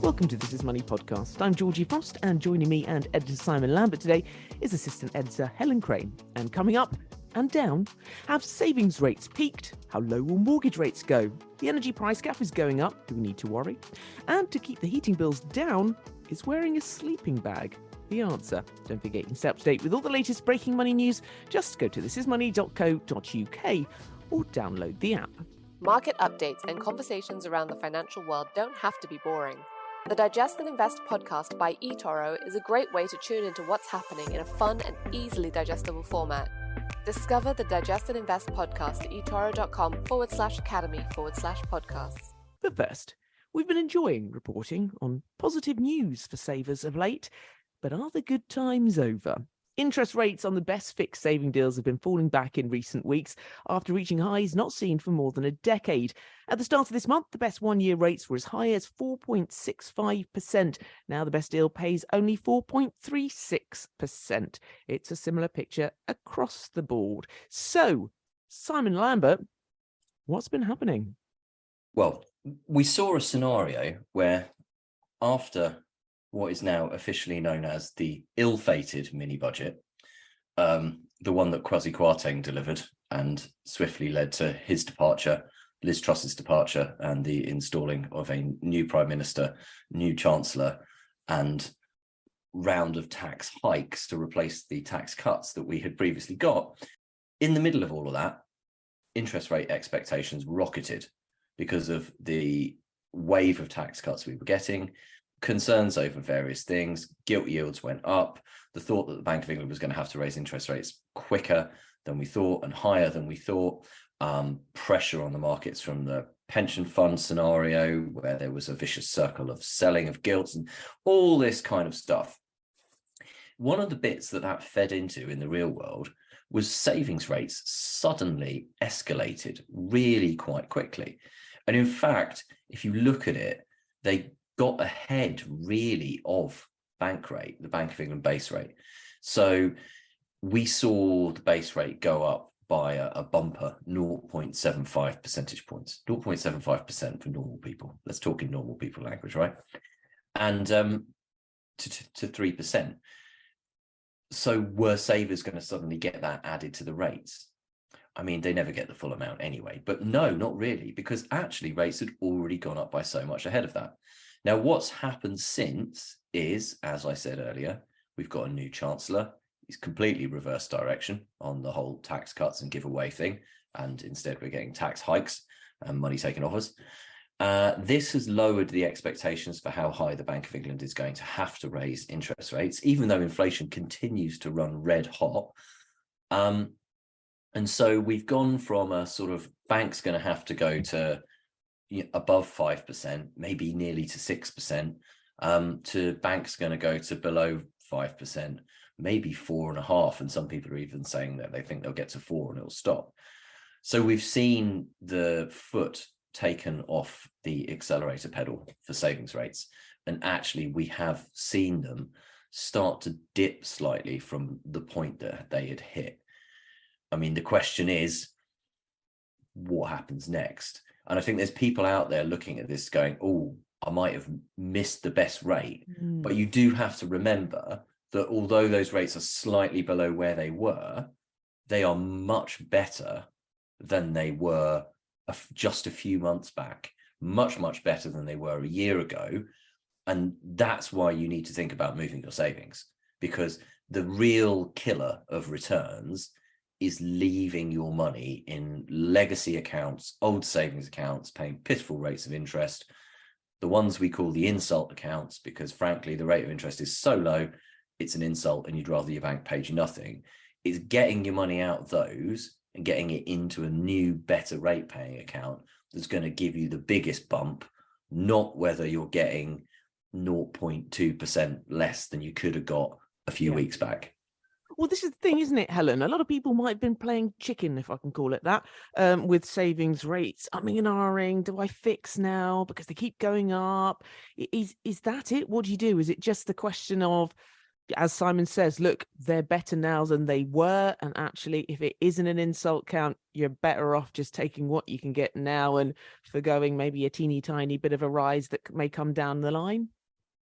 Welcome to This Is Money podcast. I'm Georgie Frost, and joining me and editor Simon Lambert today is assistant editor Helen. And coming up and down, have savings rates peaked? How low will mortgage rates go? The energy price gap is going up. Do we need to worry? And to keep the heating bills down, is wearing a sleeping bag the answer? Don't forget, you can stay up to date with all the latest breaking money news. Just go to thisismoney.co.uk or download the app. Market updates and conversations around the financial world don't have to be boring. The Digest and Invest podcast by eToro is a great way to tune into what's happening in a fun and easily digestible format. Discover the Digest and Invest podcast at etoro.com/academy/podcasts. But first, we've been enjoying reporting on positive news for savers of late, but are the good times over? Interest rates on the best fixed saving deals have been falling back in recent weeks after reaching highs not seen for more than a decade. At the start of this month, the best one-year rates were as high as 4.65%. Now the best deal pays only 4.36%. It's a similar picture across the board. So, Simon Lambert, what's been happening? Well, we saw a scenario where after what is now officially known as the ill-fated mini-budget, the one that Kwasi Kwarteng delivered and swiftly led to his departure, Liz Truss's departure, and the installing of a new Prime Minister, new Chancellor, and round of tax hikes to replace the tax cuts that we had previously got. In the middle of all of that, interest rate expectations rocketed because of the wave of tax cuts we were getting, concerns over various things, gilt yields went up, the thought that the Bank of England was going to have to raise interest rates quicker than we thought and higher than we thought, pressure on the markets from the pension fund scenario where there was a vicious circle of selling of gilts and all this kind of stuff. One of the bits that fed into in the real world was savings rates suddenly escalated really quite quickly. And in fact, if you look at it, they got ahead really of bank rate, the Bank of England base rate. So we saw the base rate go up by a bumper 0.75 percentage points, 0.75% for normal people. Let's talk in normal people language, right? And to 3%. So were savers going to suddenly get that added to the rates? I mean, they never get the full amount anyway, but no, not really, because actually rates had already gone up by so much ahead of that. Now, what's happened since is, as I said earlier, we've got a new Chancellor. He's completely reversed direction on the whole tax cuts and giveaway thing. And instead, we're getting tax hikes and money taken off us. This has lowered the expectations for how high the Bank of England is going to have to raise interest rates, even though inflation continues to run red hot. And so we've gone from a sort of bank's going to have to go to above 5%, maybe nearly to 6%, to banks going to go to below 5%, maybe 4.5%, and some people are even saying that they think they'll get to 4% and it'll stop. So we've seen the foot taken off the accelerator pedal for savings rates, and actually we have seen them start to dip slightly from the point that they had hit. I mean, the question is, what happens next? And I think there's people out there looking at this going, oh, I might have missed the best rate. But you do have to remember that although those rates are slightly below where they were, they are much better than they were just a few months back, much, much better than they were a year ago. And that's why you need to think about moving your savings, because the real killer of returns is leaving your money in legacy accounts, old savings accounts, paying pitiful rates of interest, the ones we call the insult accounts, because frankly, the rate of interest is so low, it's an insult and you'd rather your bank paid you nothing. It's getting your money out of those and getting it into a new, better rate paying account that's going to give you the biggest bump, not whether you're getting 0.2% less than you could have got a few weeks back. Well, this is the thing, isn't it, Helen? A lot of people might have been playing chicken, if I can call it that, with savings rates. Umming and ahhing, do I fix now? Because they keep going up. Is that it? What do you do? Is it just the question of as Simon says, look, they're better now than they were. And actually, if it isn't an insult count, you're better off just taking what you can get now and forgoing maybe a teeny tiny bit of a rise that may come down the line.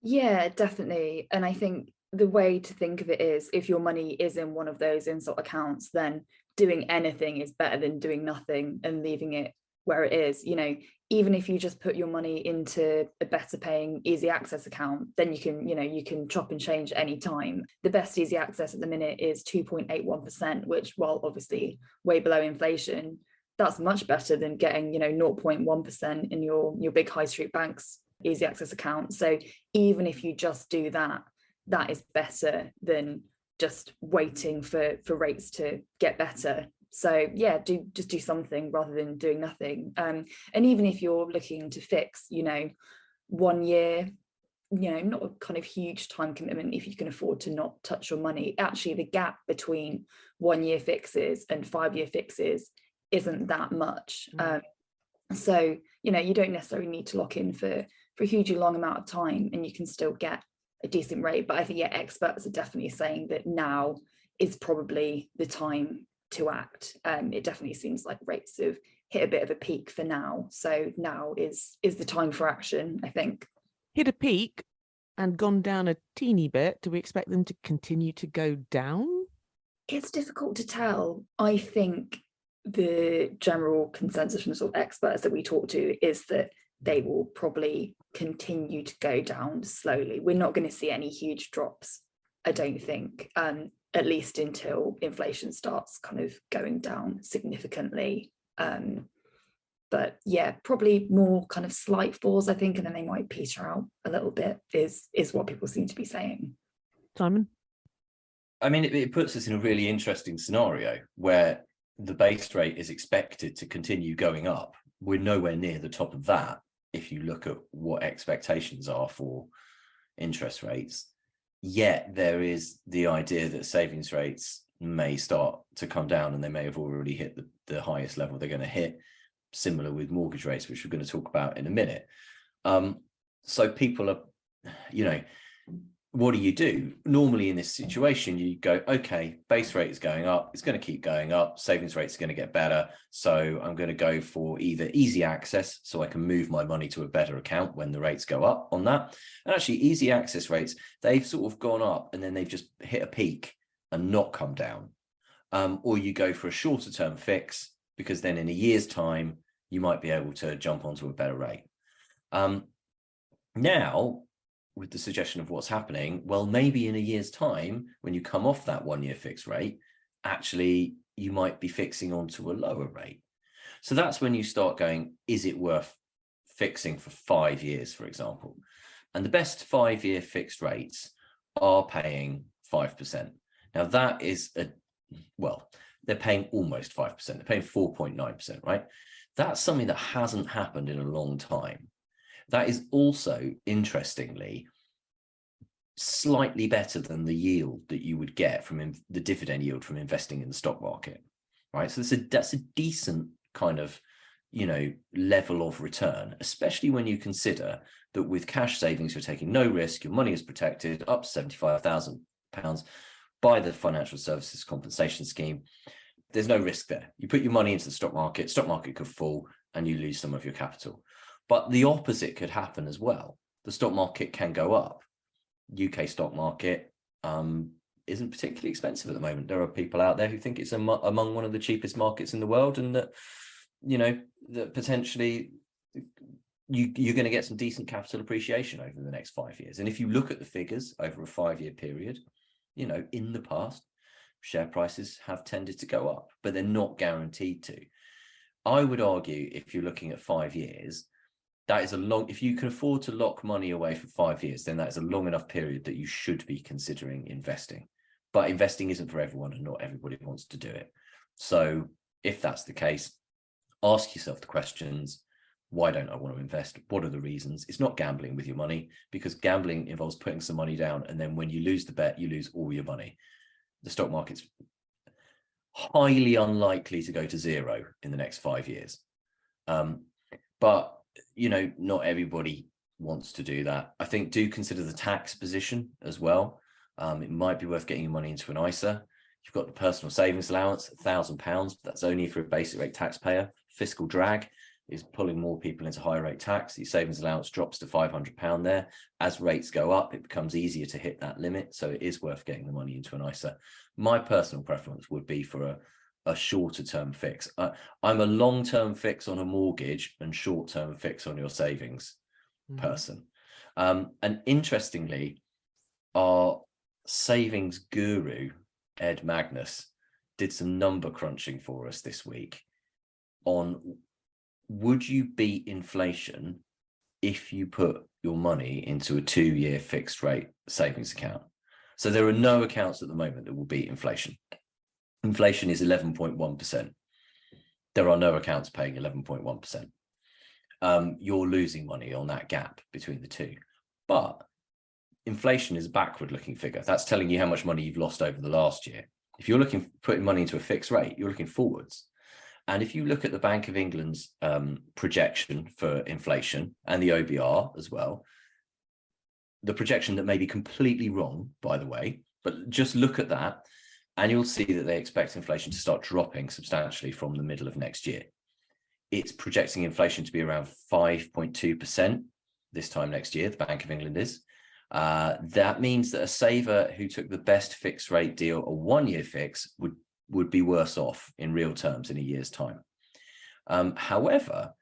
Yeah, definitely. And I think the way to think of it is, if your money is in one of those insult accounts, then doing anything is better than doing nothing and leaving it where it is. Even if you just put your money into a better paying easy access account, then you can chop and change at any time. The best easy access at the minute is 2.81%, which, while obviously way below inflation, that's much better than getting 0.1% in your big high street banks easy access account. So even if you just do that, that is better than just waiting for rates to get better. So yeah, just do something rather than doing nothing. And even if you're looking to fix, 1 year, not a kind of huge time commitment if you can afford to not touch your money. Actually, the gap between 1 year fixes and 5 year fixes isn't that much. So, you don't necessarily need to lock in for a hugely long amount of time, and you can still get a decent rate. But I think, experts are definitely saying that now is probably the time to act. It definitely seems like rates have hit a bit of a peak for now. So now is the time for action, I think. Hit a peak and gone down a teeny bit. Do we expect them to continue to go down? It's difficult to tell. I think the general consensus from the sort of experts that we talk to is that they will probably continue to go down slowly. We're not going to see any huge drops, I don't think, at least until inflation starts kind of going down significantly. But yeah, probably more kind of slight falls, I think, and then they might peter out a little bit is what people seem to be saying. Simon? I mean, it puts us in a really interesting scenario where the base rate is expected to continue going up. We're nowhere near the top of that if you look at what expectations are for interest rates. Yet there is the idea that savings rates may start to come down, and they may have already hit the highest level they're going to hit, similar with mortgage rates, which we're going to talk about in a minute. So people are, what do you do? Normally in this situation, you go, okay, base rate is going up. It's going to keep going up. Savings rates are going to get better. So I'm going to go for either easy access, so I can move my money to a better account when the rates go up on that. And actually easy access rates, they've sort of gone up and then they've just hit a peak and not come down. Or you go for a shorter term fix, because then in a year's time, you might be able to jump onto a better rate. Now, with the suggestion of what's happening, well, maybe in a year's time, when you come off that 1 year fixed rate, actually, you might be fixing onto a lower rate. So that's when you start going, is it worth fixing for 5 years, for example? And the best 5 year fixed rates are paying 5%. Now that is they're paying almost 5%. They're paying 4.9%, right? That's something that hasn't happened in a long time. That is also, interestingly, slightly better than the yield that you would get from the dividend yield from investing in the stock market, right? So that's a decent kind of, level of return, especially when you consider that with cash savings, you're taking no risk, your money is protected up to £75,000 by the Financial Services Compensation Scheme. There's no risk there. You put your money into the stock market could fall and you lose some of your capital. But the opposite could happen as well. The stock market can go up. UK stock market isn't particularly expensive at the moment. There are people out there who think it's among one of the cheapest markets in the world, and that, that potentially you're going to get some decent capital appreciation over the next 5 years. And if you look at the figures over a 5 year period, in the past, share prices have tended to go up, but they're not guaranteed to. I would argue, if you're looking at 5 years, that is if you can afford to lock money away for 5 years, then that is a long enough period that you should be considering investing. But investing isn't for everyone, and not everybody wants to do it. So if that's the case, ask yourself the questions. Why don't I want to invest? What are the reasons? It's not gambling with your money, because gambling involves putting some money down, and then when you lose the bet, you lose all your money. The stock market's highly unlikely to go to zero in the next 5 years. But not everybody wants to do that. I think do consider the tax position as well. It might be worth getting your money into an ISA. You've got the personal savings allowance, £1,000, but that's only for a basic rate taxpayer. Fiscal drag is pulling more people into higher rate tax. Your savings allowance drops to £500 there. As rates go up, it becomes easier to hit that limit. So it is worth getting the money into an ISA. My personal preference would be for a shorter term fix. I'm a long-term fix on a mortgage and short-term fix on your savings person. And interestingly, our savings guru, Ed Magnus, did some number crunching for us this week on would you beat inflation if you put your money into a 2-year fixed rate savings account. So there are no accounts at the moment that will beat inflation. Inflation is 11.1%. There are no accounts paying 11.1%. You're losing money on that gap between the two. But inflation is a backward-looking figure. That's telling you how much money you've lost over the last year. If you're putting money into a fixed rate, you're looking forwards. And if you look at the Bank of England's projection for inflation and the OBR as well, the projection that may be completely wrong, by the way, but just look at that and you'll see that they expect inflation to start dropping substantially from the middle of next year. It's projecting inflation to be around 5.2% this time next year, the Bank of England is. That means that a saver who took the best fixed rate deal, a 1-year fix, would be worse off in real terms in a year's time. However,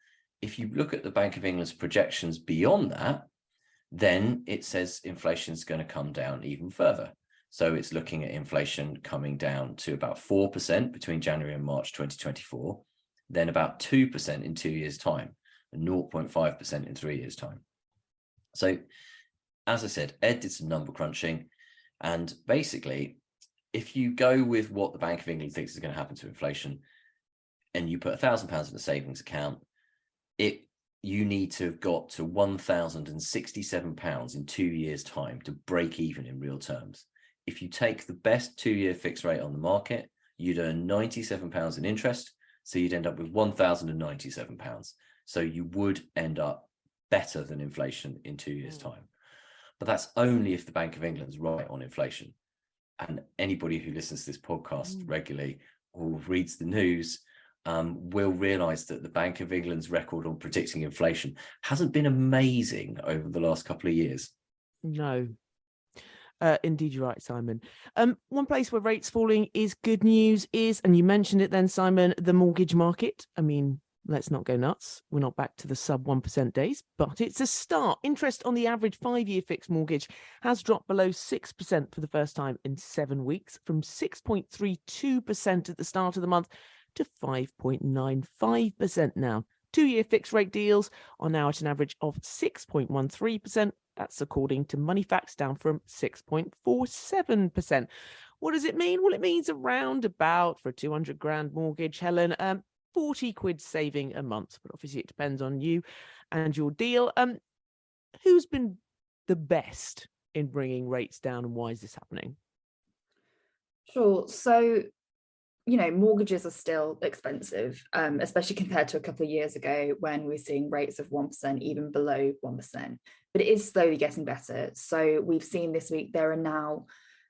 if you look at the Bank of England's projections beyond that, then it says inflation is going to come down even further. So it's looking at inflation coming down to about 4% between January and March 2024, then about 2% in 2 years' time, and 0.5% in 3 years' time. So, as I said, Ed did some number crunching, and basically, if you go with what the Bank of England thinks is going to happen to inflation, and you put £1,000 in a savings account, you need to have got to £1,067 in 2 years' time to break even in real terms. If you take the best 2-year fixed rate on the market, you'd earn £97 in interest, so you'd end up with £1,097. So you would end up better than inflation in 2 years' time. But that's only if the Bank of England's right on inflation. And anybody who listens to this podcast regularly or reads the news will realise that the Bank of England's record on predicting inflation hasn't been amazing over the last couple of years. No. Indeed, you're right, Simon. One place where rates falling is good news is, and you mentioned it then, Simon, the mortgage market. I mean, let's not go nuts. We're not back to the sub 1% days, but it's a start. Interest on the average 5-year fixed mortgage has dropped below 6% for the first time in 7 weeks, from 6.32% at the start of the month to 5.95% now. 2-year fixed rate deals are now at an average of 6.13%. That's according to Moneyfacts, down from 6.47%. What does it mean? Well, it means around about, for a 200 grand mortgage, Helen, 40 quid saving a month, but obviously it depends on you and your deal. Who's been the best in bringing rates down, and why is this happening? Sure. So, mortgages are still expensive, especially compared to a couple of years ago when we're seeing rates of 1%, even below 1%. But it is slowly getting better. So we've seen this week there are now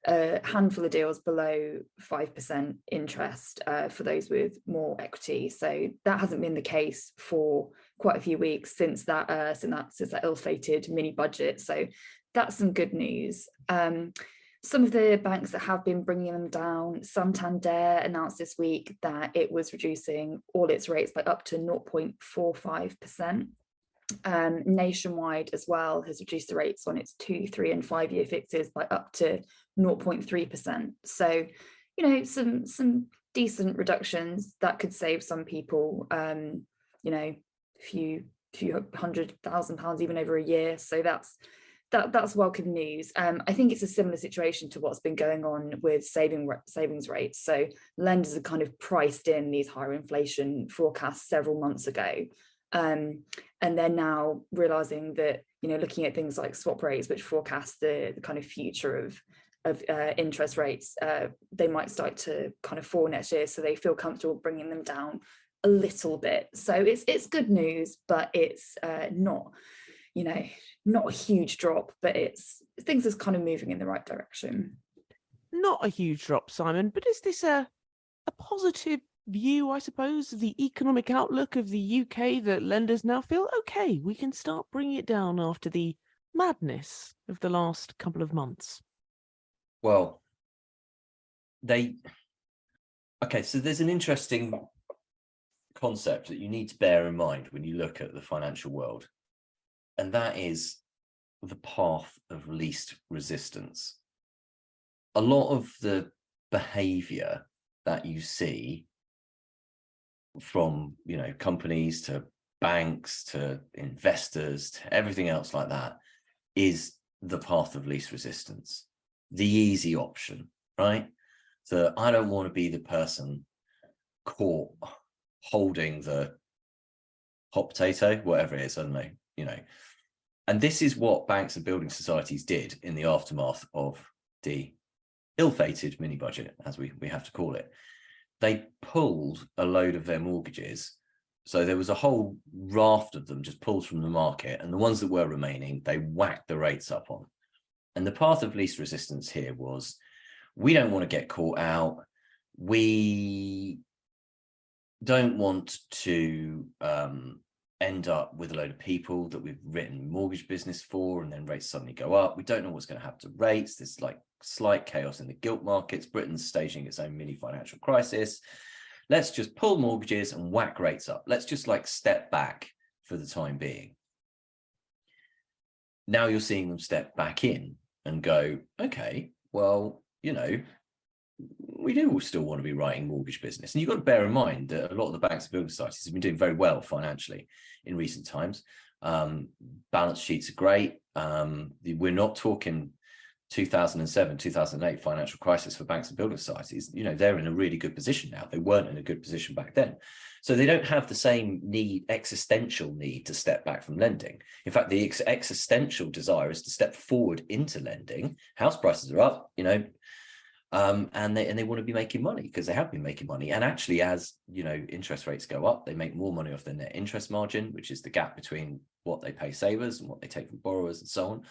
a handful of deals below 5% interest for those with more equity. So that hasn't been the case for quite a few weeks since that ill-fated mini budget. So that's some good news. Some of the banks that have been bringing them down, Santander announced this week that it was reducing all its rates by up to 0.45%. Nationwide as well has reduced the rates on its 2, 3 and 5 year fixes by up to 0.3%. So, some decent reductions that could save some people, a few £100,000 even over a year. So that's welcome news. I think it's a similar situation to what's been going on with savings rates. So lenders are kind of priced in these higher inflation forecasts several months ago. And they're now realizing that, looking at things like swap rates, which forecast the kind of future of interest rates, they might start to kind of fall next year. So they feel comfortable bringing them down a little bit. So it's good news, but it's not not a huge drop, but things are kind of moving in the right direction. Not a huge drop, Simon, but is this a positive view, I suppose, of the economic outlook of the UK, that lenders now feel, okay, we can start bringing it down after the madness of the last couple of months? Well, so there's an interesting concept that you need to bear in mind when you look at the financial world, and that is the path of least resistance. A lot of the behavior that you see from, companies to banks to investors to everything else like that is the path of least resistance, the easy option, right? So I don't want to be the person caught holding the hot potato, whatever it is, I don't know, and this is what banks and building societies did in the aftermath of the ill-fated mini budget, as we have to call it. They pulled a load of their mortgages. So there was a whole raft of them just pulled from the market, and the ones that were remaining, they whacked the rates up on. And the path of least resistance here was, we don't want to get caught out. We don't want to end up with a load of people that we've written mortgage business for, and then rates suddenly go up. We don't know what's going to happen to rates. There's like slight chaos in the gilt markets. Britain's staging its own mini financial crisis. Let's just pull mortgages and whack rates up. Let's just step back for the time being. Now you're seeing them step back in and go, okay, well, we do still want to be writing mortgage business. And you've got to bear in mind that a lot of the banks and building societies have been doing very well financially in recent times. Balance sheets are great. We're not talking 2007, 2008 financial crisis for banks and building societies. They're in a really good position now. They weren't in a good position back then. So they don't have the same existential need to step back from lending. In fact, the existential desire is to step forward into lending. House prices are up, and they want to be making money, because they have been making money. And actually, as interest rates go up, they make more money off their net interest margin, which is the gap between what they pay savers and what they take from borrowers and so on.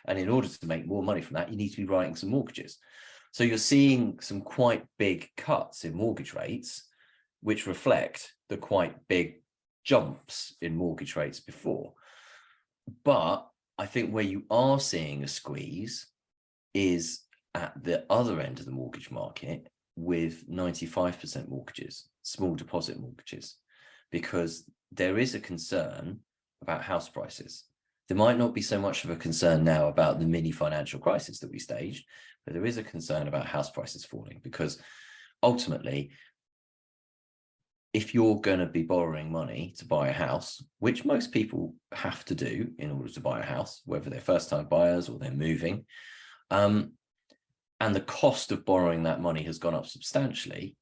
And in order to make more money from that, you need to be writing some mortgages. So you're seeing some quite big cuts in mortgage rates, which reflect the quite big jumps in mortgage rates before. But I think where you are seeing a squeeze is at the other end of the mortgage market, with 95% mortgages, small deposit mortgages, because there is a concern about house prices. There might not be so much of a concern now about the mini financial crisis that we staged, but there is a concern about house prices falling, because ultimately, if you're going to be borrowing money to buy a house, which most people have to do in order to buy a house, whether they're first-time buyers or they're moving, and the cost of borrowing that money has gone up substantially,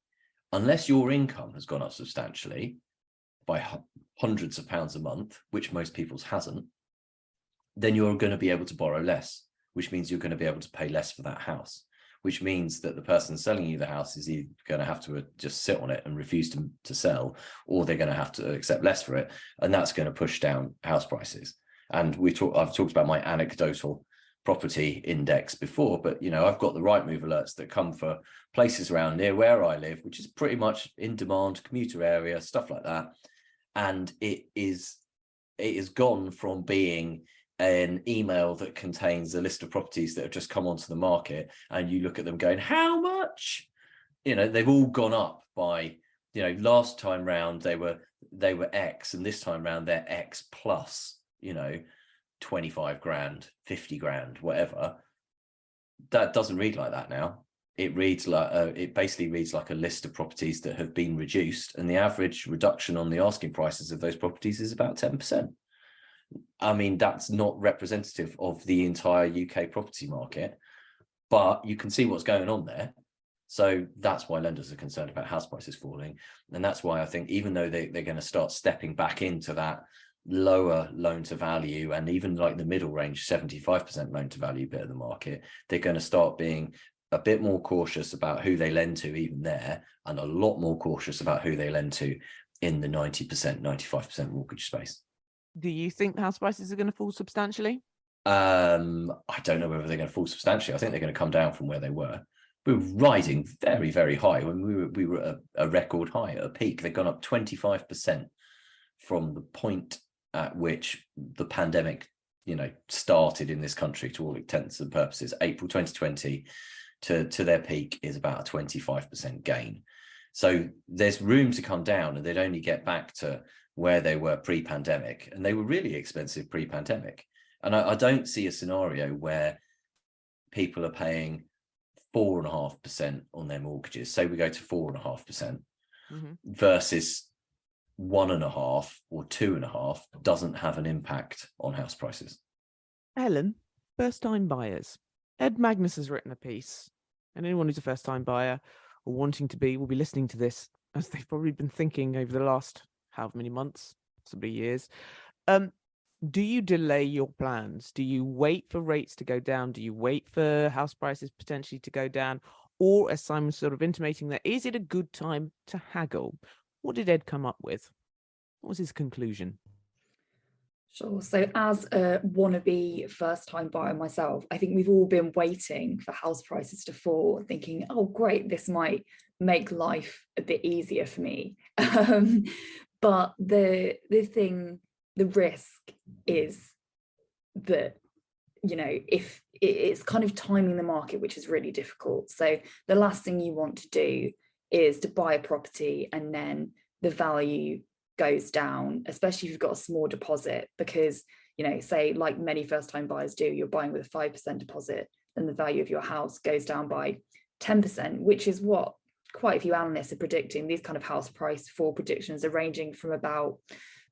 unless your income has gone up substantially by hundreds of pounds a month, which most people's hasn't, then you're going to be able to borrow less, which means you're going to be able to pay less for that house, which means that the person selling you the house is either going to have to just sit on it and refuse to sell, or they're going to have to accept less for it. And that's going to push down house prices. And I've talked about my anecdotal property index before, but I've got the Rightmove alerts that come for places around near where I live, which is pretty much in demand, commuter area, stuff like that. And it is gone from being an email that contains a list of properties that have just come onto the market, and you look at them going, how much? They've all gone up by, last time round they were X, and this time round they're X plus, 25 grand, 50 grand, whatever. That doesn't read like that now. It basically reads like a list of properties that have been reduced, and the average reduction on the asking prices of those properties is about 10%. I mean, that's not representative of the entire UK property market, but you can see what's going on there. So that's why lenders are concerned about house prices falling. And that's why I think, even though they're going to start stepping back into that lower loan to value, and even like the middle range 75% loan to value bit of the market, they're going to start being a bit more cautious about who they lend to even there, and a lot more cautious about who they lend to in the 90%, 95% mortgage space. Do you think house prices are going to fall substantially? I don't know whether they're going to fall substantially. I think they're going to come down from where they were. We were rising very, very high when we were at a record high, at a peak. They've gone up 25% from the point at which the pandemic, started in this country to all intents and purposes. April 2020 to their peak is about a 25% gain. So there's room to come down, and they'd only get back to where they were pre-pandemic, and they were really expensive pre-pandemic. And I don't see a scenario where people are paying 4.5% on their mortgages. Say we go to 4.5% versus 1.5 or 2.5 doesn't have an impact on house prices. Helen, first-time buyers. Ed Magnus has written a piece, and anyone who's a first-time buyer or wanting to be will be listening to this, as they've probably been thinking over the last however many months, possibly years. Do you delay your plans? Do you wait for rates to go down? Do you wait for house prices potentially to go down? Or, as Simon's sort of intimating there, is it a good time to haggle? What did Ed come up with? What was his conclusion? Sure. So as a wannabe first-time buyer myself, I think we've all been waiting for house prices to fall, thinking, oh, great, this might make life a bit easier for me. But the risk is that, if it's kind of timing the market, which is really difficult. So the last thing you want to do is to buy a property and then the value goes down, especially if you've got a small deposit, because, say like many first-time buyers do, you're buying with a 5% deposit, then the value of your house goes down by 10%, which is what quite a few analysts are predicting. These kind of house price fall predictions are ranging from about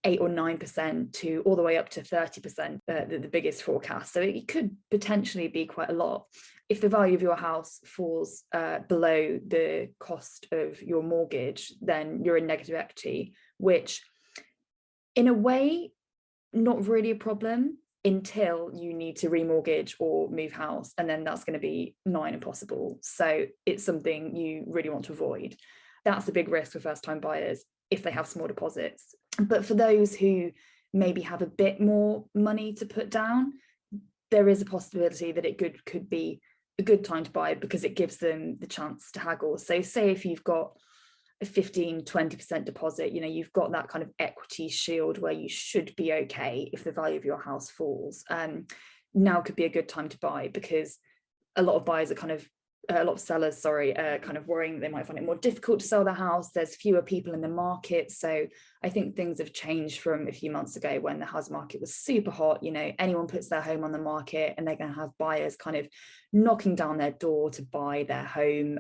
8 or 9% to all the way up to 30%, the biggest forecast. So it could potentially be quite a lot. If the value of your house falls below the cost of your mortgage, then you're in negative equity, which in a way, not really a problem until you need to remortgage or move house. And then that's going to be nigh impossible. So it's something you really want to avoid. That's a big risk for first-time buyers if they have small deposits. But for those who maybe have a bit more money to put down, there is a possibility that it could be a good time to buy, because it gives them the chance to haggle. So say if you've got a 15-20% deposit, you've got that kind of equity shield where you should be okay if the value of your house falls. Now could be a good time to buy, because a lot of sellers are kind of worrying they might find it more difficult to sell their house. There's fewer people in the market. So I think things have changed from a few months ago when the house market was super hot. Anyone puts their home on the market and they're going to have buyers kind of knocking down their door to buy their home,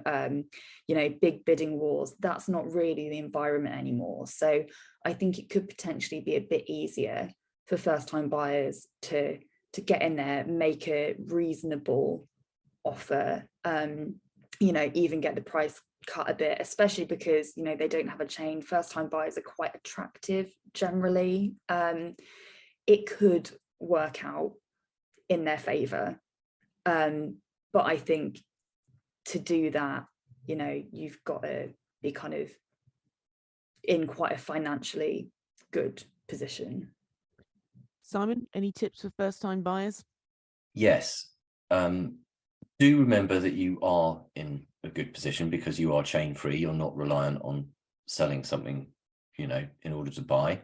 big bidding wars. That's not really the environment anymore. So I think it could potentially be a bit easier for first-time buyers to get in there, make a reasonable offer, even get the price cut a bit, especially because they don't have a chain. First-time buyers are quite attractive generally. It could work out in their favor, but I think to do that, you've got to be kind of in quite a financially good position. Simon, any tips for first-time buyers? Yes. Do remember that you are in a good position because you are chain free. You're not reliant on selling something, in order to buy.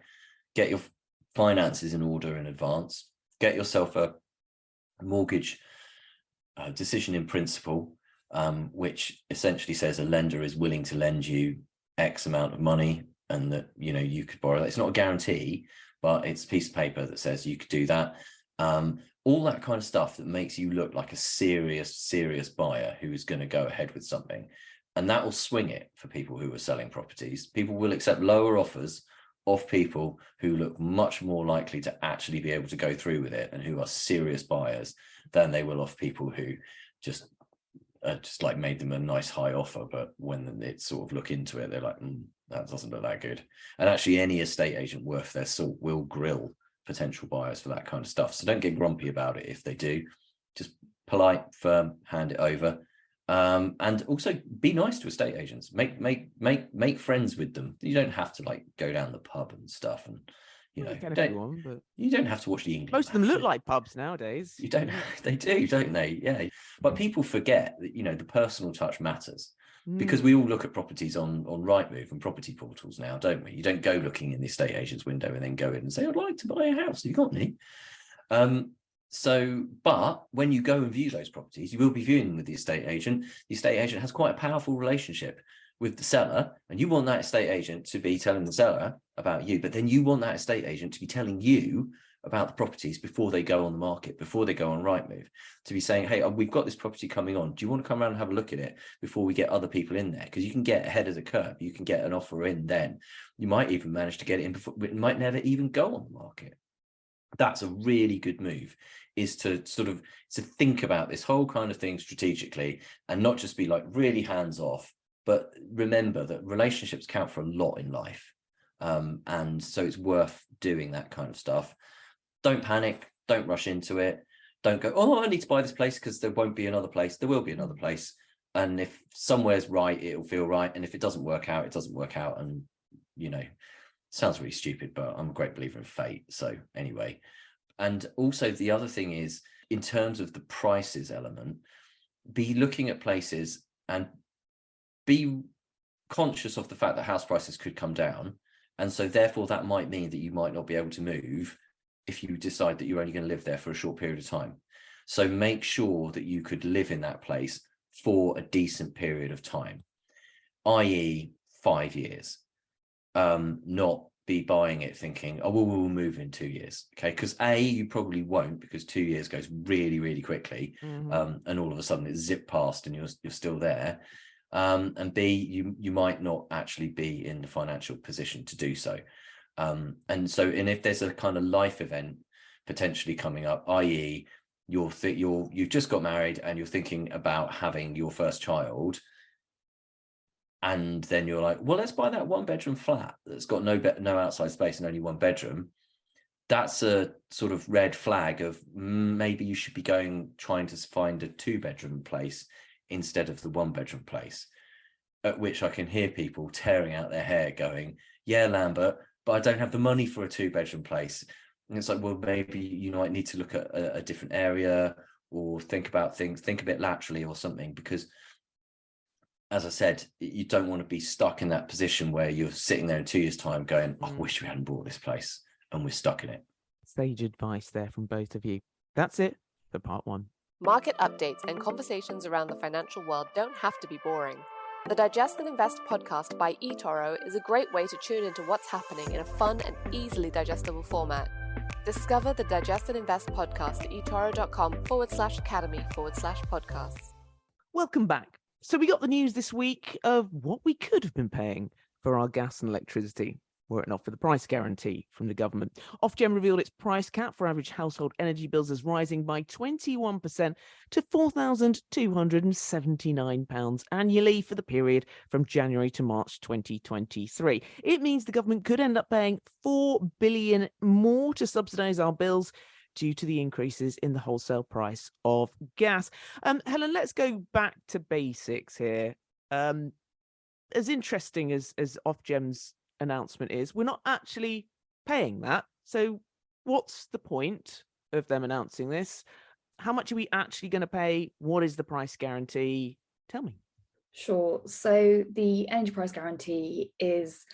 Get your finances in order in advance. Get yourself a mortgage decision in principle, which essentially says a lender is willing to lend you X amount of money, and that, you could borrow that. It's not a guarantee, but it's a piece of paper that says you could do that. All that kind of stuff that makes you look like a serious buyer who is going to go ahead with something. And that will swing it for people who are selling properties. People will accept lower offers of people who look much more likely to actually be able to go through with it and who are serious buyers than they will off people who just like made them a nice high offer, but when they sort of look into it, they're like, that doesn't look that good. And actually any estate agent worth their salt will grill potential buyers for that kind of stuff. So don't get grumpy about it if they do. Just polite, firm, hand it over. And also be nice to estate agents. Make friends with them. You don't have to go down the pub and stuff and You know, can if you want, but you don't have to watch the England most of them look match. like pubs nowadays. You don't. They do, don't they? Yeah. But people forget that, you know, the personal touch matters. Because we all look at properties on Rightmove and property portals now, don't we? You don't go looking in the estate agent's window and then go in and say, I'd like to buy a house. Have you got any? But when you go and view those properties, you will be viewing them with the estate agent. The estate agent has quite a powerful relationship with the seller, and you want that estate agent to be telling the seller about you, but then you want that estate agent to be telling you about the properties before they go on the market, before they go on Rightmove, to be saying, hey, we've got this property coming on. Do you want to come around and have a look at it before we get other people in there? Because you can get ahead of the curve. You can get an offer in then. You might even manage to get it in before it might never even go on the market. That's a really good move, is to think about this whole kind of thing strategically and not just be like really hands off, but remember that relationships count for a lot in life. And so it's worth doing that kind of stuff. Don't panic. Don't rush into it. Don't go, oh, I need to buy this place because there won't be another place. There will be another place. And if somewhere's right, it'll feel right. And if it doesn't work out, it doesn't work out. And, you know, sounds really stupid, but I'm a great believer in fate. So anyway, and also the other thing is, in terms of the prices element, be looking at places and be conscious of the fact that house prices could come down. And so therefore that might mean that you might not be able to move if you decide that you're only going to live there for a short period of time. So make sure that you could live in that place for a decent period of time, i.e. 5 years, not be buying it thinking, oh, well, we'll move in 2 years. Okay, because A, you probably won't, because 2 years goes really, really quickly. And all of a sudden it's zipped past and you're still there. And B, you might not actually be in the financial position to do so. And if there's a kind of life event potentially coming up, i.e. you've just got married and you're thinking about having your first child, and then you're like, well, let's buy that 1-bedroom flat that's got no outside space and only 1 bedroom. That's a sort of red flag of maybe you should be trying to find a 2-bedroom place instead of the 1-bedroom place. At which I can hear people tearing out their hair going, yeah, Lambert, but I don't have the money for a 2-bedroom place. And it's like, well, maybe you might need to look at a different area, or think about things, think a bit laterally or something, because as I said, you don't want to be stuck in that position where you're sitting there in 2 years' time going, I wish we hadn't bought this place, and we're stuck in it. Sage advice there from both of you. That's it for part 1. Market updates and conversations around the financial world don't have to be boring. The Digest and Invest podcast by eToro is a great way to tune into what's happening in a fun and easily digestible format. Discover the Digest and Invest podcast at etoro.com/academy/podcasts. Welcome back. So we got the news this week of what we could have been paying for our gas and electricity, were it not for the price guarantee from the government. Ofgem revealed its price cap for average household energy bills is rising by 21% to £4,279 annually for the period from January to March 2023. It means the government could end up paying £4 billion more to subsidise our bills due to the increases in the wholesale price of gas. Helen, let's go back to basics here. As interesting as Ofgem's announcement is, we're not actually paying that. So what's the point of them announcing this? How much are we actually going to pay? What is the price guarantee? Tell me. Sure. So the energy price guarantee is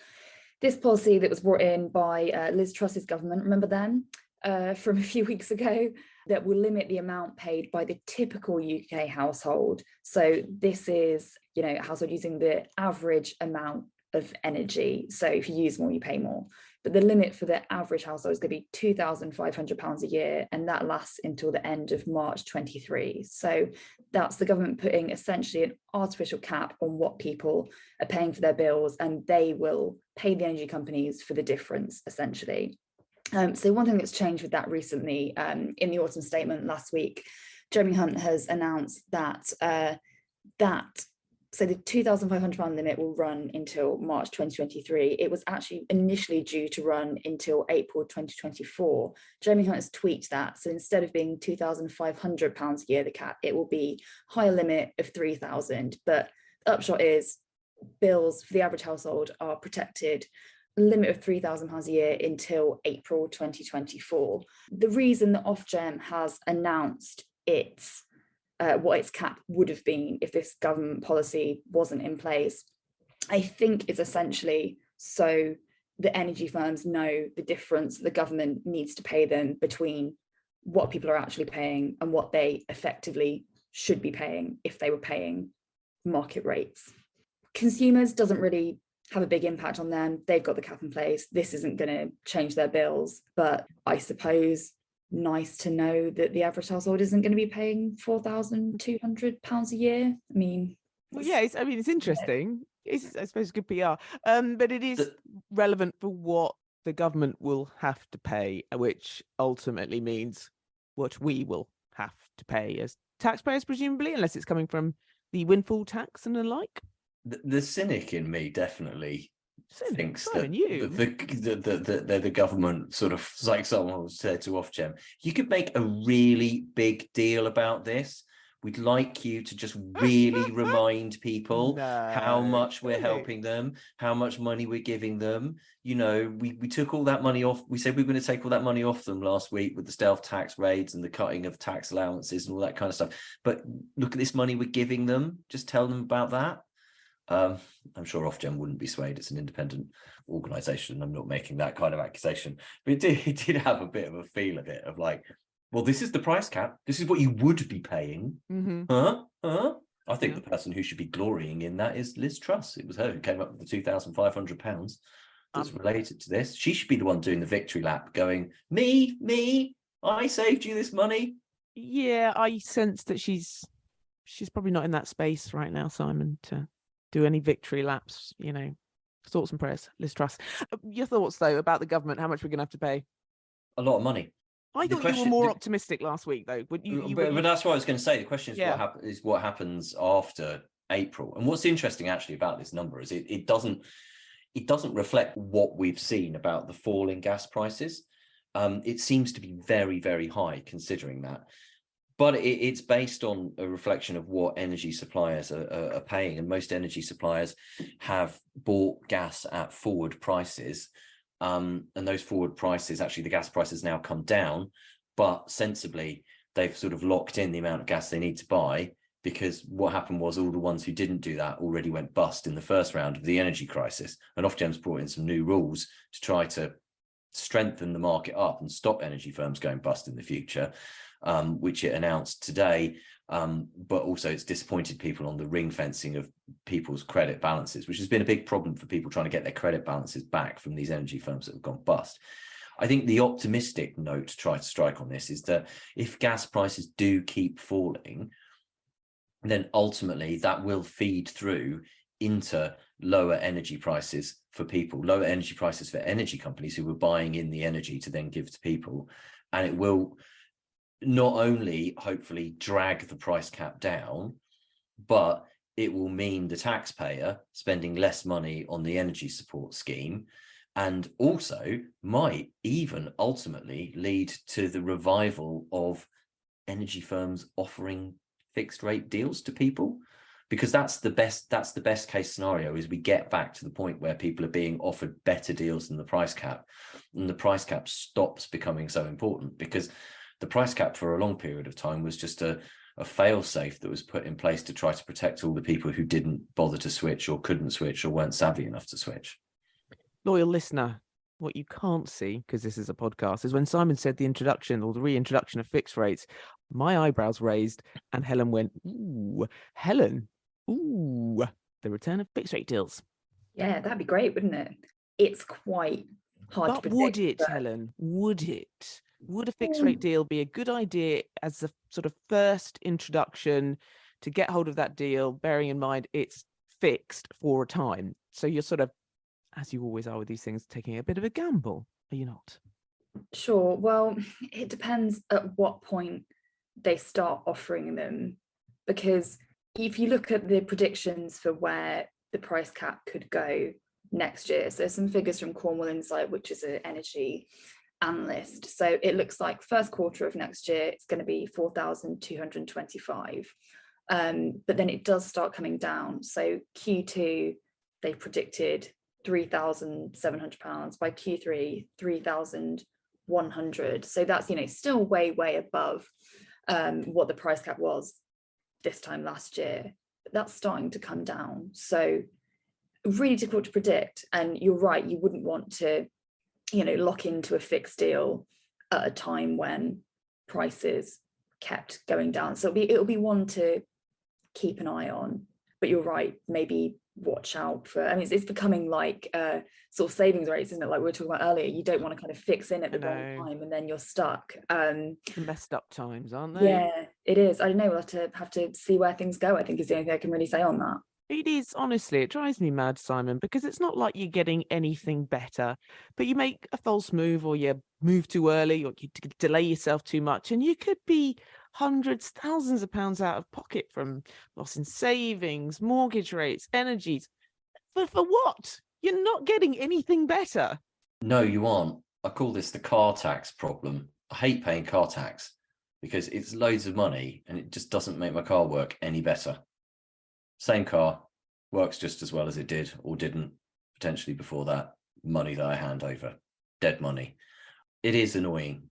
this policy that was brought in by Liz Truss's government, remember them, from a few weeks ago, that will limit the amount paid by the typical UK household. So this is, a household using the average amount of energy. So if you use more, you pay more. But the limit for the average household is going to be £2,500 a year, and that lasts until the end of March 23. So that's the government putting essentially an artificial cap on what people are paying for their bills, and they will pay the energy companies for the difference, essentially. So one thing that's changed with that recently, in the autumn statement last week, Jeremy Hunt has announced that so the £2,500 limit will run until March 2023. It was actually initially due to run until April 2024. Jeremy Hunt has tweaked that. So instead of being £2,500 a year, the cap, it will be higher limit of £3,000. But the upshot is bills for the average household are protected limit of £3,000 a year until April 2024. The reason that Ofgem has announced its what its cap would have been if this government policy wasn't in place, I think is essentially so the energy firms know the difference the government needs to pay them between what people are actually paying and what they effectively should be paying if they were paying market rates. Consumers doesn't really have a big impact on them. They've got the cap in place. This isn't going to change their bills. But I suppose nice to know that the average household isn't going to be paying £4,200 a year. I mean, well, yeah, it's interesting. It's, I suppose, good PR. But it is relevant for what the government will have to pay, which ultimately means what we will have to pay as taxpayers, presumably, unless it's coming from the windfall tax and the like. The cynic in me definitely thinks Simon, that the government sort of, like someone said to Ofgem, you could make a really big deal about this. We'd like you to just really remind people how much we're helping them, how much money we're giving them. You know, we took all that money off. We said we were going to take all that money off them last week with the stealth tax raids and the cutting of tax allowances and all that kind of stuff. But look at this money we're giving them. Just tell them about that. I'm sure Ofgem wouldn't be swayed. It's an independent organisation. I'm not making that kind of accusation. But it did have a bit of a feel of it, of like, well, this is the price cap. This is what you would be paying. I think the person who should be glorying in that is Liz Truss. It was her who came up with the £2,500 that's related to this. She should be the one doing the victory lap, going, me, I saved you this money. Yeah, I sense that she's probably not in that space right now, Simon, to do any victory laps. You know, thoughts and prayers, Liz Truss. Your thoughts, though, about the government, how much we're going to have to pay? A lot of money. I thought you were more optimistic last week, though. But that's what I was going to say. The question is, what happens after April? And what's interesting actually about this number is it doesn't reflect what we've seen about the fall in gas prices. It seems to be very, very high considering that. But it's based on a reflection of what energy suppliers are paying. And most energy suppliers have bought gas at forward prices. And those forward prices, actually, the gas prices now come down, but sensibly, they've sort of locked in the amount of gas they need to buy, because what happened was all the ones who didn't do that already went bust in the first round of the energy crisis. And Ofgem's brought in some new rules to try to strengthen the market up and stop energy firms going bust in the future, which it announced today. But also it's disappointed people on the ring fencing of people's credit balances, which has been a big problem for people trying to get their credit balances back from these energy firms that have gone bust. I think the optimistic note to try to strike on this is that if gas prices do keep falling, then ultimately that will feed through into lower energy prices for people, lower energy prices for energy companies who were buying in the energy to then give to people. And it will not only hopefully drag the price cap down, but it will mean the taxpayer spending less money on the energy support scheme, and also might even ultimately lead to the revival of energy firms offering fixed rate deals to people, because that's the best case scenario, is we get back to the point where people are being offered better deals than the price cap, and the price cap stops becoming so important, because the price cap for a long period of time was just a fail-safe that was put in place to try to protect all the people who didn't bother to switch or couldn't switch or weren't savvy enough to switch. Loyal listener, what you can't see, because this is a podcast, is when Simon said the introduction or the reintroduction of fixed rates, my eyebrows raised and Helen went, ooh, Helen, ooh, the return of fixed rate deals. Yeah, that'd be great, wouldn't it? It's quite hard to predict. Would it, Helen? Would it? Would a fixed rate deal be a good idea as a sort of first introduction to get hold of that deal, bearing in mind it's fixed for a time? So you're sort of, as you always are with these things, taking a bit of a gamble, are you not? Sure. Well, it depends at what point they start offering them, because if you look at the predictions for where the price cap could go next year, so some figures from Cornwall Insight, which is an energy analyst. So it looks like first quarter of next year, it's going to be 4,225. But then it does start coming down. So Q2, they predicted £3,700, by Q3 £3,100. So that's, you know, still way above what the price cap was this time last year. But that's starting to come down. So really difficult to predict. And you're right, you wouldn't want to, you know, lock into a fixed deal at a time when prices kept going down. So it'll be one to keep an eye on. But you're right, maybe watch out for, I mean, it's becoming like sort of savings rates, isn't it? Like we were talking about earlier, you don't want to kind of fix in at the wrong time and then you're stuck. The messed up times, aren't they? Yeah, it is. I don't know, we'll have to see where things go, I think is the only thing I can really say on that. It is, honestly, it drives me mad, Simon, because it's not like you're getting anything better, but you make a false move or you move too early or you delay yourself too much and you could be hundreds, thousands of pounds out of pocket from loss in savings, mortgage rates, energies. But for what? You're not getting anything better. No, you aren't. I call this the car tax problem. I hate paying car tax because it's loads of money and it just doesn't make my car work any better. Same car, works just as well as it did or didn't potentially before that. Money that I hand over, dead money. It is annoying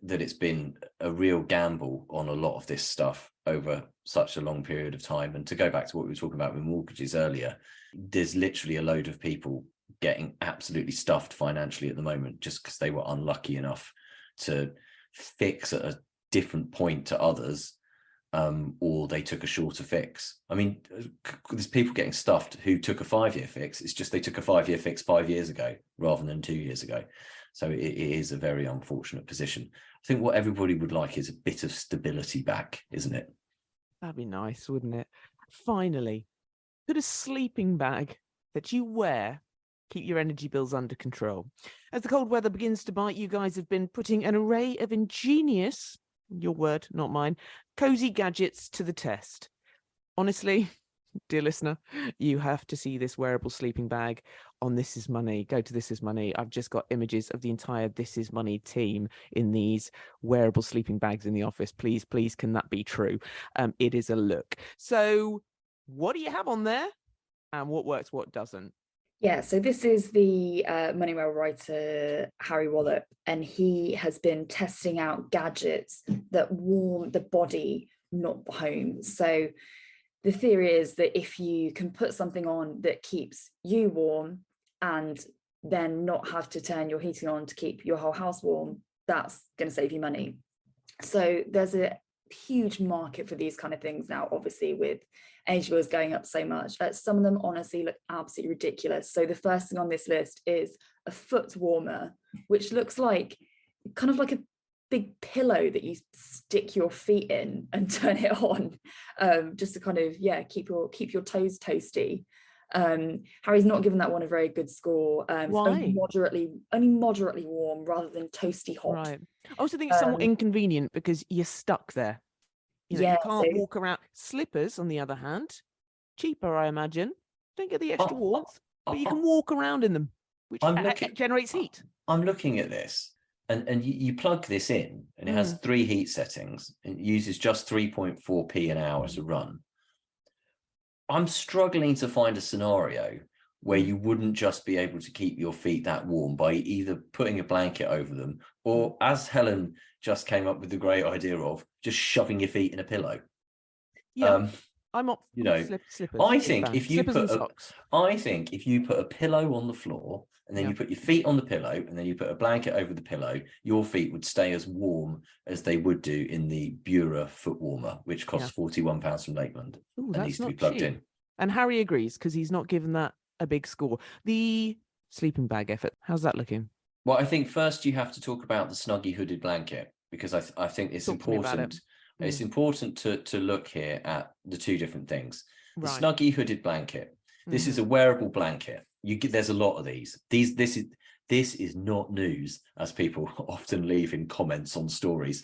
that it's been a real gamble on a lot of this stuff over such a long period of time. And to go back to what we were talking about with mortgages earlier, there's literally a load of people getting absolutely stuffed financially at the moment just because they were unlucky enough to fix at a different point to others. Or they took a shorter fix. I mean, there's people getting stuffed who took a 5-year fix. It's just they took a 5-year fix 5 years ago rather than 2 years ago. So it is a very unfortunate position. I think what everybody would like is a bit of stability back, isn't it? That'd be nice, wouldn't it? Finally, could a sleeping bag that you wear keep your energy bills under control? As the cold weather begins to bite, you guys have been putting an array of ingenious, your word, not mine, cozy gadgets to the test. Honestly, dear listener, you have to see this wearable sleeping bag on This Is Money. Go to This Is Money. I've just got images of the entire This Is Money team in these wearable sleeping bags in the office. Please, can that be true? It is a look. So what do you have on there and what works, what doesn't? Yeah, so this is the Moneywell writer Harry Wallop, and he has been testing out gadgets that warm the body, not the home. So the theory is that if you can put something on that keeps you warm and then not have to turn your heating on to keep your whole house warm, that's going to save you money. So there's a huge market for these kind of things now, obviously, with energy bills going up so much. Some of them honestly look absolutely ridiculous. So the first thing on this list is a foot warmer, which looks like kind of like a big pillow that you stick your feet in and turn it on, just to kind of keep your toes toasty. Harry's not given that one a very good score. Why? Only moderately warm rather than toasty hot. Right. I also think it's somewhat inconvenient because you're stuck there. You can't walk around. Slippers, on the other hand, cheaper, I imagine. Don't get the extra warmth, but you can walk around in them, which generates heat. I'm looking at this, and you plug this in, and it has 3 heat settings. It uses just 3.4p an hour to run. I'm struggling to find a scenario where you wouldn't just be able to keep your feet that warm by either putting a blanket over them or, as Helen just came up with the great idea of, just shoving your feet in a pillow. Yeah, I'm up. Slippers. I think if you put a pillow on the floor and then you put your feet on the pillow and then you put a blanket over the pillow, your feet would stay as warm as they would do in the Bura foot warmer, which costs £41 from Lakeland. Ooh, and needs to be plugged in. And Harry agrees because he's not given that a big score. The sleeping bag effort, how's that looking? Well, I think first you have to talk about the Snuggie hooded blanket, because I think it's important. It's important to look here at the two different things. The Snuggie hooded blanket. This is a wearable blanket. There's a lot of these. This is not news, as people often leave in comments on stories.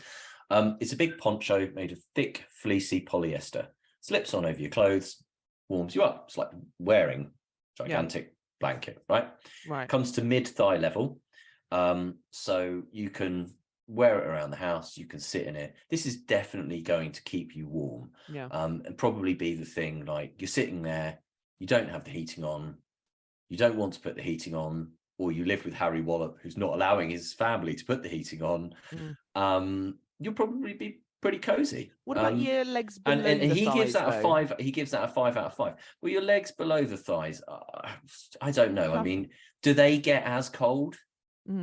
It's a big poncho made of thick, fleecy polyester. Slips on over your clothes, warms you up. It's like wearing a gigantic blanket, right? Comes to mid-thigh level. So you can wear it around the house, you can sit in it. This is definitely going to keep you warm. And probably be the thing, like, you're sitting there, you don't have the heating on, you don't want to put the heating on, or you live with Harry Wallop, who's not allowing his family to put the heating on, you'll probably be pretty cozy. What about your legs below and the he thighs, gives that a though? 5. He gives that a 5 out of 5. Well, your legs below the thighs, I don't know. I mean, do they get as cold?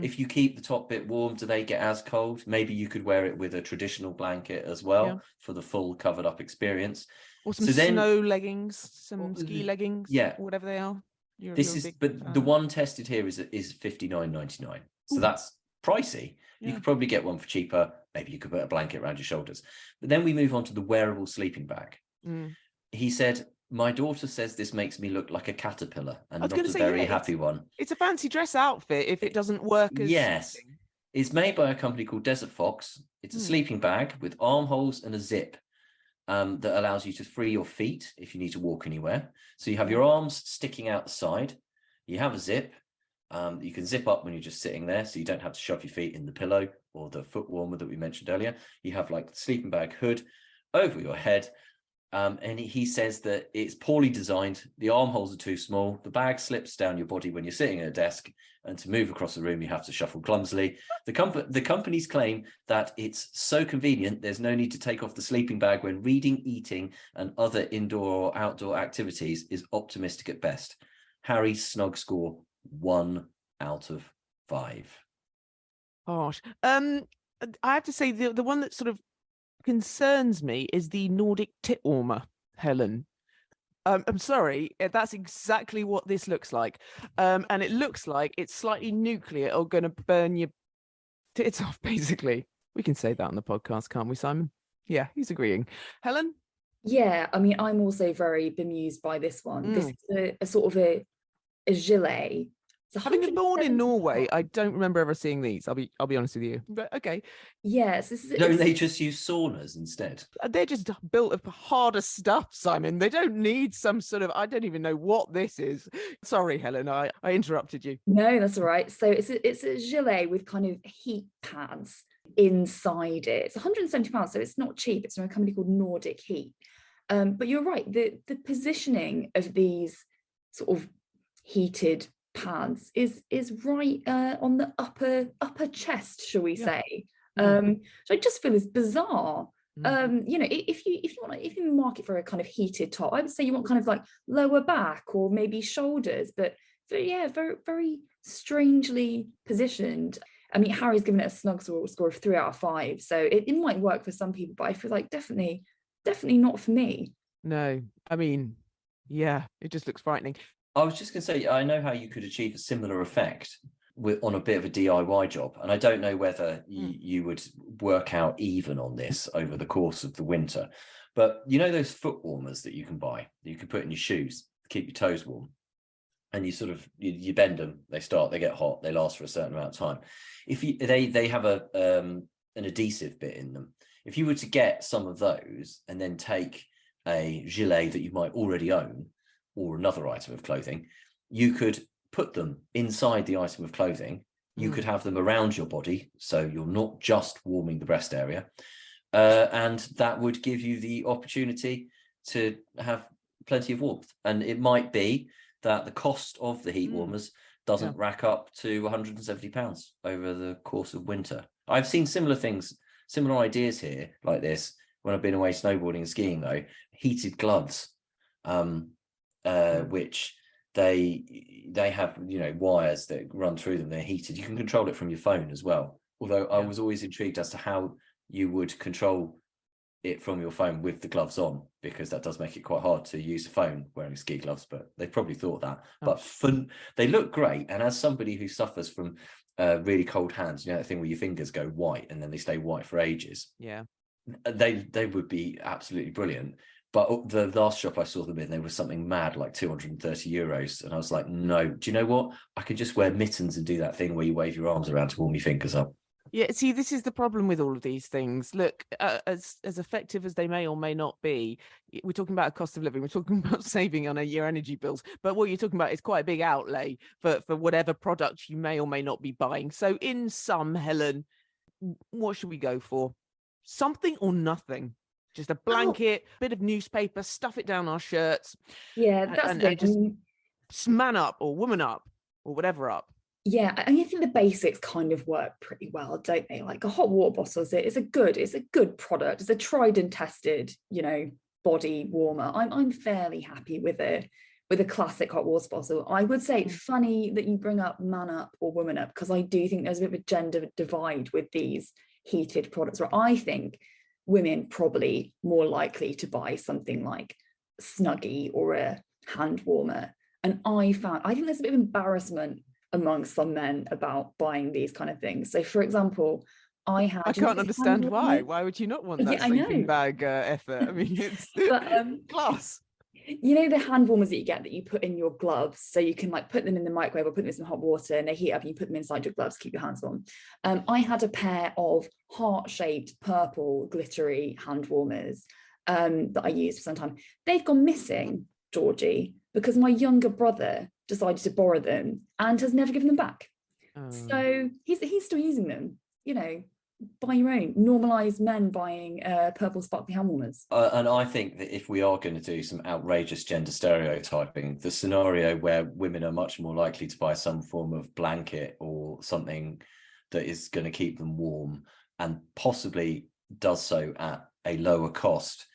If you keep the top bit warm, do they get as cold? Maybe you could wear it with a traditional blanket as well for the full covered up experience. Or some snow leggings, some ski leggings, yeah, whatever they are. But the one tested here is $59.99. So that's pricey. You could probably get one for cheaper. Maybe you could put a blanket around your shoulders. But then we move on to the wearable sleeping bag. He said, my daughter says this makes me look like a caterpillar and not a very happy one. It's a fancy dress outfit if it doesn't work as... Yes. It's made by a company called Desert Fox. It's a sleeping bag with armholes and a zip that allows you to free your feet if you need to walk anywhere. So you have your arms sticking out the side. You have a zip. You can zip up when you're just sitting there, so you don't have to shove your feet in the pillow or the foot warmer that we mentioned earlier. You have like the sleeping bag hood over your head. And he says that it's poorly designed. The armholes are too small. The bag slips down your body when you're sitting at a desk, and to move across the room, you have to shuffle clumsily. The companies claim that it's so convenient, there's no need to take off the sleeping bag when reading, eating, and other indoor or outdoor activities is optimistic at best. Harry's snog score 1 out of 5. Gosh. I have to say the one that sort of concerns me is the Nordic tit warmer, Helen. I'm sorry, that's exactly what this looks like. And it looks like it's slightly nuclear or going to burn your tits off, basically. We can say that on the podcast, can't we, Simon? Yeah, he's agreeing. Helen? Yeah, I mean, I'm also very bemused by this one. This is a sort of a gilet. Having been born in Norway, I don't remember ever seeing these. I'll be honest with you. But okay. Yes, don't they just use saunas instead? They're just built of harder stuff, Simon. They don't need some sort of... I don't even know what this is. Sorry, Helen, I interrupted you. No, that's all right. So it's a gilet with kind of heat pads inside it. It's £170, so it's not cheap. It's from a company called Nordic Heat. But you're right. The positioning of these sort of heated pads is right on the upper chest, shall we say? So I just feel is bizarre. If you want, if you market for a kind of heated top, I would say you want kind of like lower back or maybe shoulders, but yeah, very, very strangely positioned. I mean, Harry's given it a snug score of 3 out of 5, so it might work for some people, but I feel like definitely not for me. No, I mean, yeah, it just looks frightening. I was just going to say, I know how you could achieve a similar effect on a bit of a DIY job. And I don't know whether you would work out even on this over the course of the winter. But you know those foot warmers that you can buy, that you can put in your shoes to keep your toes warm? And you sort of, you bend them, they get hot, they last for a certain amount of time. If they have an adhesive bit in them. If you were to get some of those and then take a gilet that you might already own, or another item of clothing, you could put them inside the item of clothing. You could have them around your body, so you're not just warming the breast area. And that would give you the opportunity to have plenty of warmth. And it might be that the cost of the heat warmers doesn't rack up to £170 over the course of winter. I've seen similar things, similar ideas here like this when I've been away snowboarding and skiing, though. Heated gloves. Which they have, wires that run through them. They're heated. You can control it from your phone as well. Although I was always intrigued as to how you would control it from your phone with the gloves on, because that does make it quite hard to use a phone wearing ski gloves. But they probably thought that. But they look great. And as somebody who suffers from really cold hands, that thing where your fingers go white and then they stay white for ages. Yeah, they would be absolutely brilliant. But the last shop I saw them in, they were something mad, like €230. And I was like, no, do you know what? I could just wear mittens and do that thing where you wave your arms around to warm your fingers up. Yeah, see, this is the problem with all of these things. Look, as effective as they may or may not be, we're talking about a cost of living. We're talking about saving on your energy bills. But what you're talking about is quite a big outlay for whatever product you may or may not be buying. So in sum, Helen, what should we go for? Something or nothing? Just a blanket, bit of newspaper, stuff it down our shirts. Yeah, that's it. man up or woman up or whatever up. Yeah, I think the basics kind of work pretty well, don't they? Like a hot water bottle it's a good product. It's a tried and tested, body warmer. I'm fairly happy with a classic hot water bottle. I would say it's funny that you bring up man up or woman up, because I do think there's a bit of a gender divide with these heated products, where I think women probably more likely to buy something like Snuggie or a hand warmer. And I think there's a bit of embarrassment amongst some men about buying these kind of things. So for example, I can't understand why. Why would you not want that sleeping bag effort? I mean, it's class. The hand warmers that you get that you put in your gloves, so you can like put them in the microwave or put them in some hot water and they heat up and you put them inside your gloves to keep your hands warm. I had a pair of heart-shaped purple glittery hand warmers that I used for some time. They've gone missing, Georgie, because my younger brother decided to borrow them and has never given them back. So he's still using them. Buy your own. Normalise men buying purple sparkly hand warmers. And I think that if we are going to do some outrageous gender stereotyping, the scenario where women are much more likely to buy some form of blanket or something that is going to keep them warm and possibly does so at a lower cost,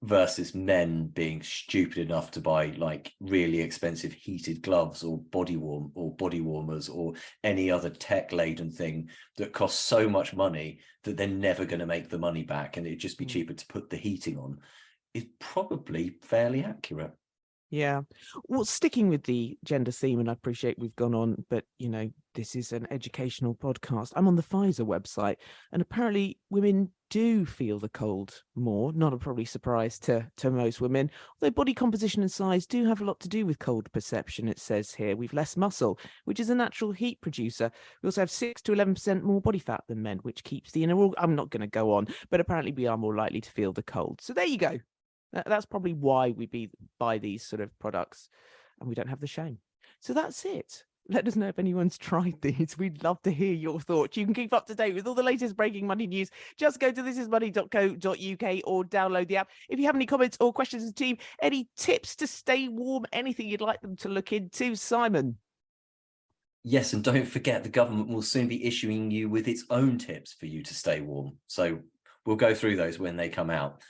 versus men being stupid enough to buy like really expensive heated gloves or body warmers or any other tech laden thing that costs so much money that they're never going to make the money back, and it'd just be cheaper to put the heating on, is probably fairly accurate. Yeah. Well, sticking with the gender theme, and I appreciate we've gone on, but this is an educational podcast. I'm on the Pfizer website, and apparently women do feel the cold more. Not a probably surprise to most women, although body composition and size do have a lot to do with cold perception. It says here we've less muscle, which is a natural heat producer. We also have 6 to 11% more body fat than men, which keeps the inner organ. I'm not going to go on, but apparently we are more likely to feel the cold. So there you go. That's probably why we buy these sort of products, and we don't have the shame. So that's it. Let us know if anyone's tried these. We'd love to hear your thoughts. You can keep up to date with all the latest breaking money news. Just go to thisismoney.co.uk or download the app. If you have any comments or questions to the team, any tips to stay warm, anything you'd like them to look into, Simon? Yes, and don't forget the government will soon be issuing you with its own tips for you to stay warm. So we'll go through those when they come out.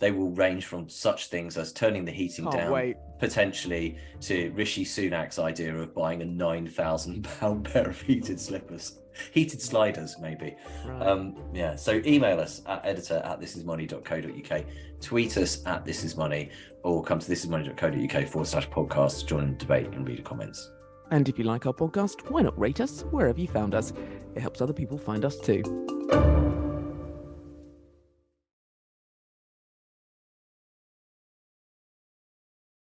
They will range from such things as turning the heating down, potentially, to Rishi Sunak's idea of buying a £9,000 pair of heated sliders, maybe. Right. So email us at editor@thisismoney.co.uk, tweet us at thisismoney, or come to thisismoney.co.uk/podcast to join in the debate and read the comments. And if you like our podcast, why not rate us wherever you found us? It helps other people find us too.